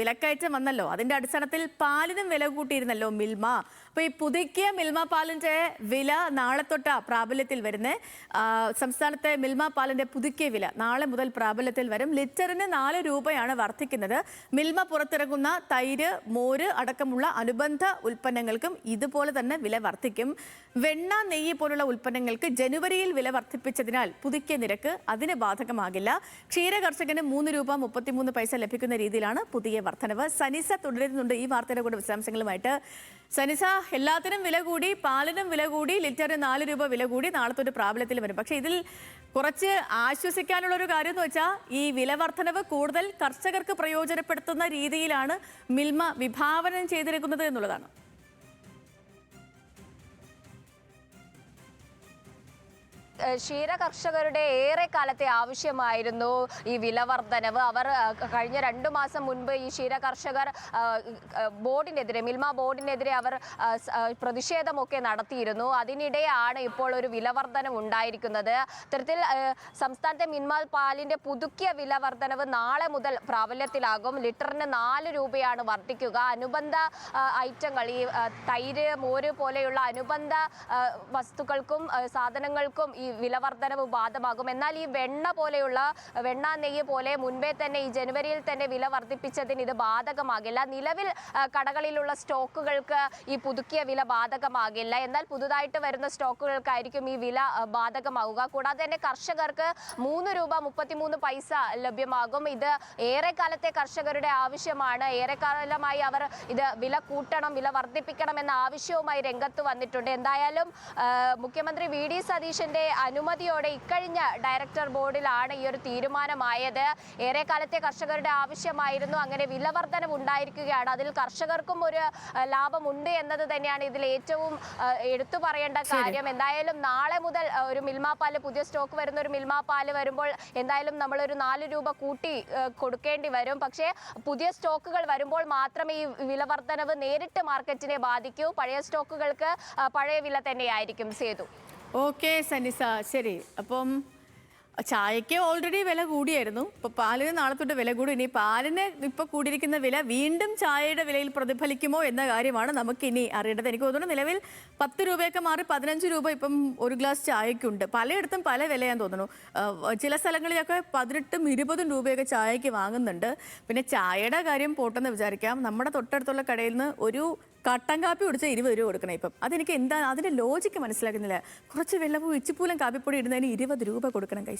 വിലക്കയറ്റം വന്നല്ലോ. അതിന്റെ അടിസ്ഥാനത്തിൽ പാലിനും വില കൂട്ടിയിരുന്നല്ലോ മിൽമ. അപ്പോൾ ഈ പുതുക്കിയ മിൽമ പാലിന്റെ വില നാളെ തൊട്ട് പ്രാബല്യത്തിൽ വരുന്നത്. സംസ്ഥാനത്തെ മിൽമ പാലിന്റെ പുതുക്കിയ വില നാളെ മുതൽ പ്രാബല്യത്തിൽ വരും. ലിറ്ററിന് 4 രൂപയാണ് വർദ്ധിക്കുന്നത്. മിൽമ പുറത്തിറങ്ങുന്ന തൈര്, മോര് അടക്കമുള്ള അനുബന്ധ ഉൽപ്പന്നങ്ങൾക്കും ഇതുപോലെ തന്നെ വില വർദ്ധിക്കും. വെണ്ണ, നെയ്യ് പോലുള്ള ഉൽപ്പന്നങ്ങൾക്ക് ജനുവരിയിൽ വില വർദ്ധിപ്പിച്ചതിനാൽ പുതുക്കിയ നിരക്ക് അതിന് ബാധകമാകില്ല. ക്ഷീര കർഷകന് 3 രൂപ 33 പൈസ ലഭിക്കുന്ന രീതിയിലാണ് പുതിയ വർധനവ്. സനിസ തുടരുന്നുണ്ട് ഈ വാർത്തയുടെ കൂടെ വിശദാംശങ്ങളുമായിട്ട്. സനിസ, എല്ലാത്തിനും വില കൂടി, പാലിനും വില കൂടി, ലിറ്ററിന് 4 രൂപ വില കൂടി, നാളെ തൊട്ട് പ്രാബല്യത്തിൽ വരും. പക്ഷേ ഇതിൽ കുറച്ച് ആശ്വസിക്കാനുള്ള ഒരു കാര്യം എന്ന് വെച്ചാൽ ഈ വില വർധനവ് കൂടുതൽ കർഷകർക്ക് പ്രയോജനപ്പെടുത്തുന്ന രീതിയിലാണ് മിൽമ വിഭാവനം ചെയ്തിരിക്കുന്നത് എന്നുള്ളതാണ്. ക്ഷീര കർഷകരുടെ ഏറെ കാലത്തെ ആവശ്യമായിരുന്നു ഈ വില വർധനവ്. അവർ കഴിഞ്ഞ 2 മാസം മുൻപ് ഈ ക്ഷീര കർഷകർ ബോർഡിനെതിരെ, മിൽമ ബോർഡിനെതിരെ അവർ പ്രതിഷേധമൊക്കെ നടത്തിയിരുന്നു. അതിനിടെയാണ് ഇപ്പോൾ ഒരു വില വർധനവ് ഉണ്ടായിരിക്കുന്നത്. ഇത്തരത്തിൽ സംസ്ഥാനത്തെ മിൽമ പാലിന്റെ പുതുക്കിയ വില വർധനവ് നാളെ മുതൽ പ്രാബല്യത്തിലാകും. ലിറ്ററിന് 4 രൂപയാണ് വർദ്ധിക്കുക. അനുബന്ധ ഐറ്റങ്ങൾ, ഈ തൈര്, മോര് പോലെയുള്ള അനുബന്ധ വസ്തുക്കൾക്കും സാധനങ്ങൾക്കും ഈ വില വർധനവ് ബാധകമാകും. എന്നാൽ ഈ വെണ്ണ, നെയ്യ് പോലെ മുൻപേ തന്നെ ഈ ജനുവരിയിൽ തന്നെ വില വർദ്ധിപ്പിച്ചതിന് ഇത് ബാധകമാകില്ല. നിലവിൽ കടകളിലുള്ള സ്റ്റോക്കുകൾക്ക് ഈ പുതുക്കിയ വില ബാധകമാകില്ല. എന്നാൽ പുതുതായിട്ട് വരുന്ന സ്റ്റോക്കുകൾക്കായിരിക്കും ഈ വില ബാധകമാവുക. കൂടാതെ തന്നെ കർഷകർക്ക് 3 രൂപ 33 പൈസ ലഭ്യമാകും. ഇത് ഏറെക്കാലത്തെ കർഷകരുടെ ആവശ്യമാണ്. ഏറെക്കാലമായി അവർ ഇത് വില കൂട്ടണം, വില വർദ്ധിപ്പിക്കണം എന്ന ആവശ്യവുമായി രംഗത്ത് വന്നിട്ടുണ്ട്. എന്തായാലും മുഖ്യമന്ത്രി VD സതീശന്റെ അനുമതിയോടെ ഇക്കഴിഞ്ഞ ഡയറക്ടർ ബോർഡിലാണ് ഈ ഒരു തീരുമാനമായത്. ഏറെക്കാലത്തെ കർഷകരുടെ ആവശ്യമായിരുന്നു. അങ്ങനെ വില വർധനവ് ഉണ്ടായിരിക്കുകയാണ്. അതിൽ കർഷകർക്കും ഒരു ലാഭമുണ്ട് എന്നത് തന്നെയാണ് ഇതിൽ ഏറ്റവും എടുത്തു പറയേണ്ട കാര്യം. എന്തായാലും നാളെ മുതൽ ഒരു മിൽമ പാല്, പുതിയ സ്റ്റോക്ക് വരുന്ന ഒരു മിൽമ പാല് വരുമ്പോൾ എന്തായാലും നമ്മളൊരു 4 രൂപ കൂട്ടി കൊടുക്കേണ്ടി വരും. പക്ഷേ പുതിയ സ്റ്റോക്കുകൾ വരുമ്പോൾ മാത്രമേ ഈ വില വർധനവ് നേരിട്ട് മാർക്കറ്റിനെ ബാധിക്കൂ. പഴയ സ്റ്റോക്കുകൾക്ക് പഴയ വില തന്നെയായിരിക്കും. സേതു. ഓക്കെ സനിസ, ശരി. അപ്പം ചായക്ക് ഓൾറെഡി വില കൂടിയായിരുന്നു. ഇപ്പോൾ പാലിന് നാളെ തൊട്ട് വില കൂടി. ഇനി പാലിന് ഇപ്പോൾ കൂടിയിരിക്കുന്ന വില വീണ്ടും ചായയുടെ വിലയിൽ പ്രതിഫലിക്കുമോ എന്ന കാര്യമാണ് നമുക്കിനി അറിയേണ്ടത്. എനിക്ക് തോന്നുന്നു നിലവിൽ 10 രൂപയൊക്കെ മാറി 15 രൂപ ഇപ്പം ഒരു ഗ്ലാസ് ചായക്കുണ്ട്. പലയിടത്തും പല വിലയാന്ന് തോന്നുന്നു. ചില സ്ഥലങ്ങളിലൊക്കെ 18ഉം 20ഉം രൂപയൊക്കെ ചായക്ക് വാങ്ങുന്നുണ്ട്. പിന്നെ ചായയുടെ കാര്യം പോട്ടെന്ന് വിചാരിക്കാം. നമ്മുടെ തൊട്ടടുത്തുള്ള കടയിൽ നിന്ന് ഒരു കട്ടൻ കാപ്പി കുടിച്ചാൽ 20 രൂപ കൊടുക്കണം ഇപ്പം. അതെനിക്ക് എന്താ അതിൻ്റെ ലോജിക്ക് മനസ്സിലാക്കുന്നില്ല. കുറച്ച് വെള്ളവും ഇച്ചിപ്പൂലം കാപ്പിപ്പൊടി ഇടുന്നതിന് 20 രൂപ കൊടുക്കണം ഗൈസ്.